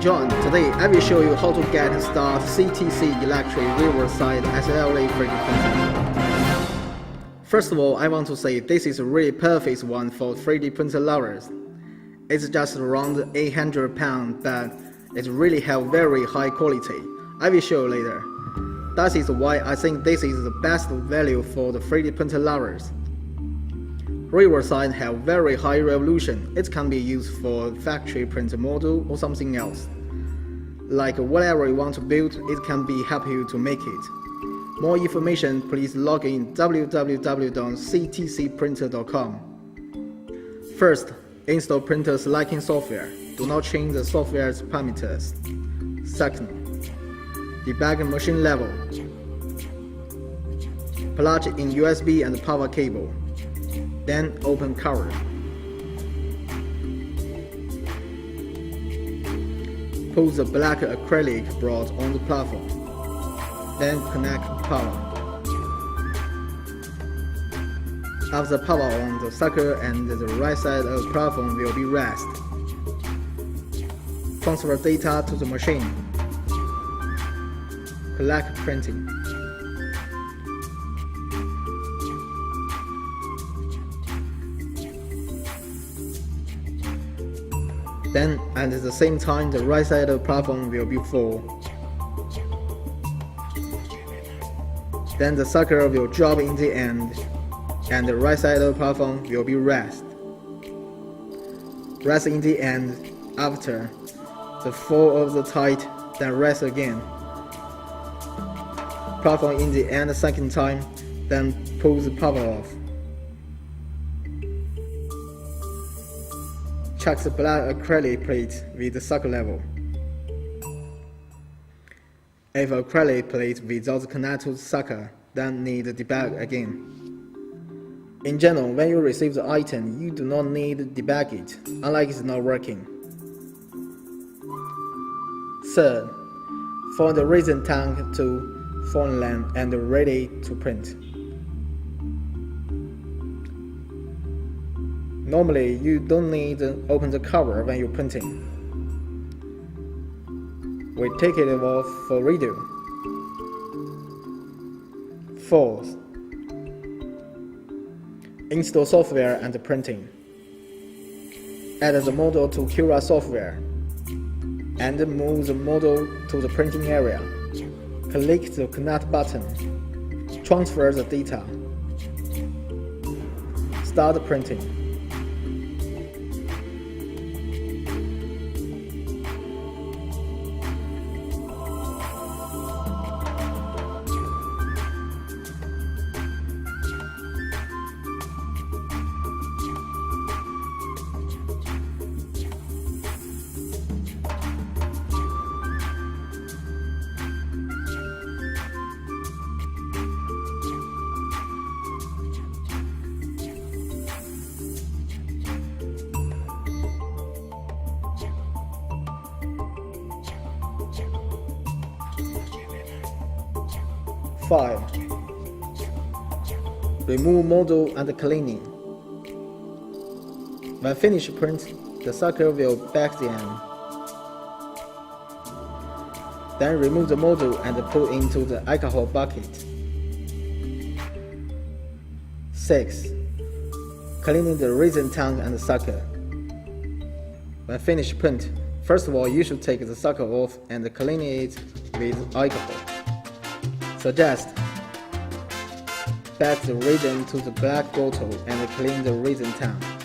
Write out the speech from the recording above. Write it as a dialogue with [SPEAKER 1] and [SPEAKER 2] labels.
[SPEAKER 1] John. Today I will show you how to get and start CTC Electric Riverside SLA 3D printer. First of all, I want to say this is a really perfect one for 3D printer lovers. It's just around 800 pounds, but it really have very high quality. I will show you later. That is why I think this is the best value for the 3D printer lovers. Riverside have very high resolution. It can be used for factory printer model or something else. Like whatever you want to build, it can be help you to make it. More information, please log in www.ctcprinter.com. First, install printer selecting software. Do not change the software's parameters. Second, debug machine level. Plug in USB and power cable. Then open cover. Put the black acrylic board on the platform. Then connect power. After power on, the sucker and the right side of the platform will be rest. Transfer data to the machine. Collect printing. Then, at the same time, the right side of the platform will be full. Then the sucker will drop in the end, and the right side of the platform will be rest. Rest in the end after the fall of the tight, then rest again. Platform in the end second time, then pull the power off. Check the black acrylic plate with the sucker level. If acrylic plate without connect to the sucker, then need debug again. In general, when you receive the item, you do not need to debug it, unlike it's not working. Third, find the resin tank to form length and ready to print. Normally, you don't need to open the cover when you're printing. We take it off for redo. Fourth, install software and printing. Add the model to Cura software and move the model to the printing area. Click the Connect button. Transfer the data. Start printing. Five, remove model and cleaning. When finished print, the sucker will back the end. Then remove the model and put into the alcohol bucket. 6. Cleaning the resin tank and the sucker. When finished print, first of all you should take the sucker off and clean it with alcohol. Suggest back the resin to the black bottle and clean the resin tank.